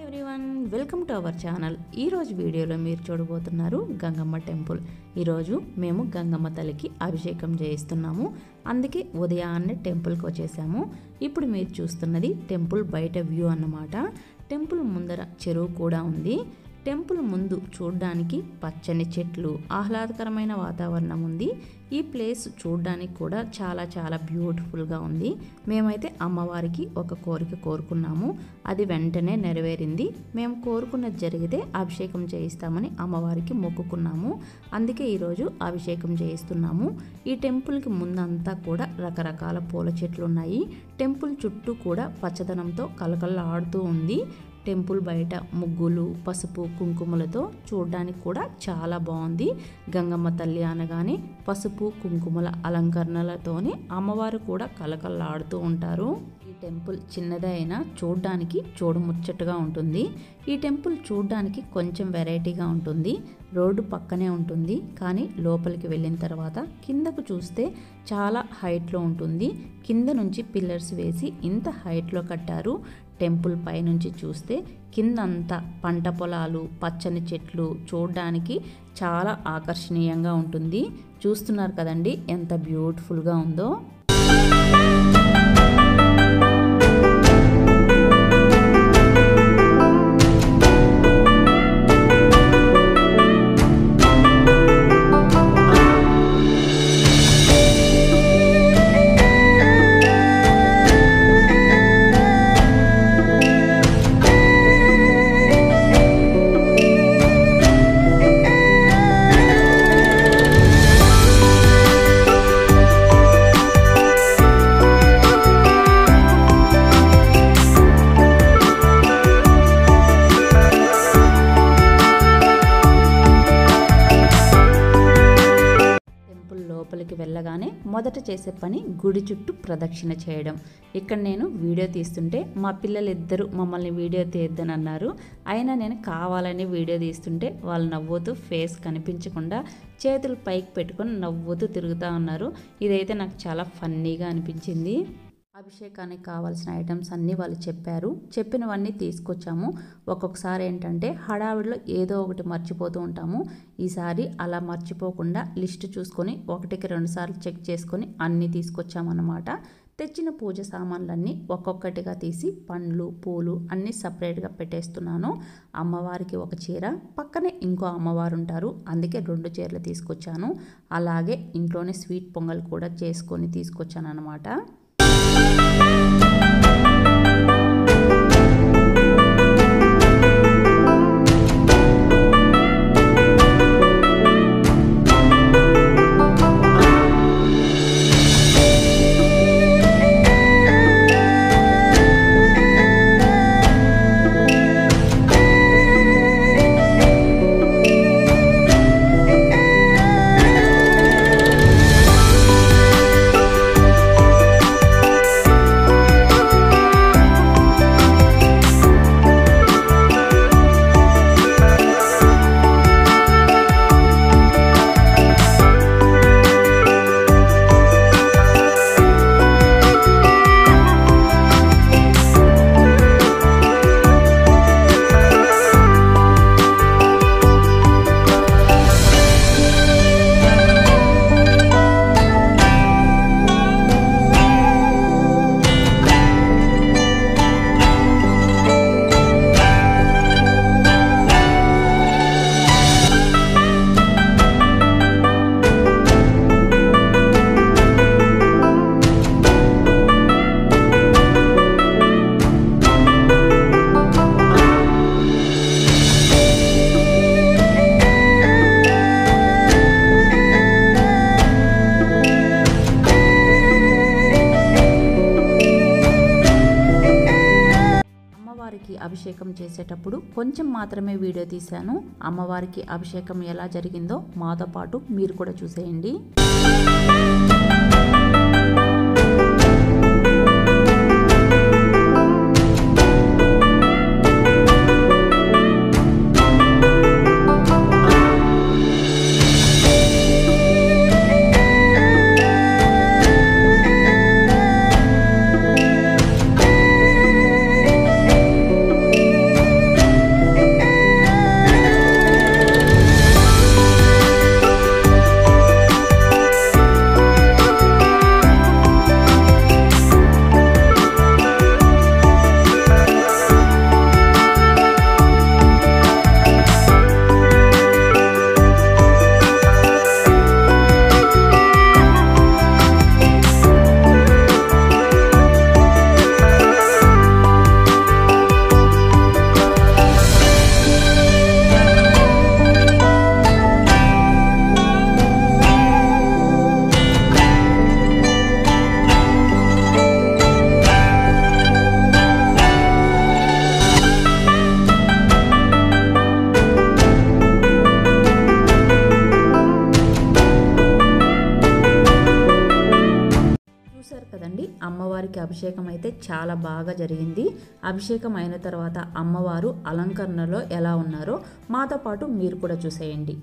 Everyone, welcome to our channel. ఈరోజు వీడియోలో మీరు చూడబోతున్నారు గంగమ్మ టెంపుల్. ఈరోజు మేము గంగమ్మ తల్లికి అభిషేకం చేయిస్తున్నాము. అందుకే ఉదయాన్నే టెంపుల్కి వచ్చేసాము. ఇప్పుడు మీరు చూస్తున్నది టెంపుల్ బయట వ్యూ అన్నమాట. టెంపుల్ ముందర చెరువు కూడా ఉంది. టెంపుల్ ముందు చూడడానికి పచ్చని చెట్లు, ఆహ్లాదకరమైన వాతావరణం ఉంది. ఈ ప్లేస్ చూడడానికి కూడా చాలా బ్యూటిఫుల్గా ఉంది. మేమైతే అమ్మవారికి ఒక కోరిక కోరుకున్నాము, అది వెంటనే నెరవేరింది. మేము కోరుకున్నది జరిగితే అభిషేకం చేయిస్తామని అమ్మవారికి మొక్కుకున్నాము. అందుకే ఈరోజు అభిషేకం చేయిస్తున్నాము. ఈ టెంపుల్కి ముందంతా కూడా రకరకాల పూల చెట్లు ఉన్నాయి. టెంపుల్ చుట్టూ కూడా పచ్చదనంతో కలకల్లాడుతూ ఉంది. టెంపుల్ బయట ముగ్గులు, పసుపు, కుంకుమలతో చూడడానికి కూడా చాలా బాగుంది. గంగమ్మ తల్లి అనగానే పసుపు, కుంకుమల అలంకరణలతోనే అమ్మవారు కూడా కలకల్లాడుతూ ఉంటారు. ఈ టెంపుల్ చిన్నదే అయినా చూడడానికి చూడముచ్చటగా ఉంటుంది. ఈ టెంపుల్ చూడడానికి కొంచెం వెరైటీగా ఉంటుంది. రోడ్డు పక్కనే ఉంటుంది, కానీ లోపలికి వెళ్ళిన తర్వాత కిందకు చూస్తే చాలా హైట్లో ఉంటుంది. కింద నుంచి పిల్లర్స్ వేసి ఇంత హైట్లో కట్టారు. టెంపుల్ పైనుంచి చూస్తే కిందంతా పంట పొలాలు, పచ్చని చెట్లు చూడడానికి చాలా ఆకర్షణీయంగా ఉంటుంది. చూస్తున్నారు కదండి ఎంత బ్యూటిఫుల్గా ఉందో. లోపలికి వెళ్ళగానే మొదట చేసే పని గుడి చుట్టూ ప్రదక్షిణ చేయడం. ఇక్కడ నేను వీడియో తీస్తుంటే మా పిల్లలిద్దరూ మమ్మల్ని వీడియో తీయద్దని అన్నారు. అయినా నేను కావాలని వీడియో తీస్తుంటే వాళ్ళు నవ్వుతూ, ఫేస్ కనిపించకుండా చేతులు పైకి పెట్టుకొని నవ్వుతూ తిరుగుతూ ఉన్నారు. ఇదైతే నాకు చాలా ఫన్నీగా అనిపించింది. అభిషేకానికి కావాల్సిన ఐటమ్స్ అన్నీ వాళ్ళు చెప్పారు. చెప్పినవన్నీ తీసుకొచ్చాము. ఒక్కొక్కసారి ఏంటంటే హడావిడిలో ఏదో ఒకటి మర్చిపోతూ ఉంటాము. ఈసారి అలా మర్చిపోకుండా లిస్ట్ చూసుకొని 1కి 2 సార్లు చెక్ చేసుకొని అన్నీ తీసుకొచ్చామన్నమాట. తెచ్చిన పూజ సామాన్లన్నీ ఒక్కొక్కటిగా తీసి పండ్లు, పూలు అన్నీ సపరేట్గా పెట్టేస్తున్నాను. అమ్మవారికి ఒక చీర, పక్కనే ఇంకో అమ్మవారు ఉంటారు, అందుకే 2 చీరలు తీసుకొచ్చాను. అలాగే ఇంట్లోనే స్వీట్ పొంగల్ కూడా చేసుకొని తీసుకొచ్చాను అన్నమాట. అభిషేకం చేసేటప్పుడు కొంచెం మాత్రమే వీడియో తీశాను. అమ్మవారికి అభిషేకం ఎలా జరిగిందో మాతో పాటు మీరు కూడా చూసేయండి. అభిషేకం అయితే చాలా బాగా జరిగింది. అభిషేకం అయిన తర్వాత అమ్మవారు అలంకరణలో ఎలా ఉన్నారో మాతో పాటు మీరు కూడా చూసేయండి.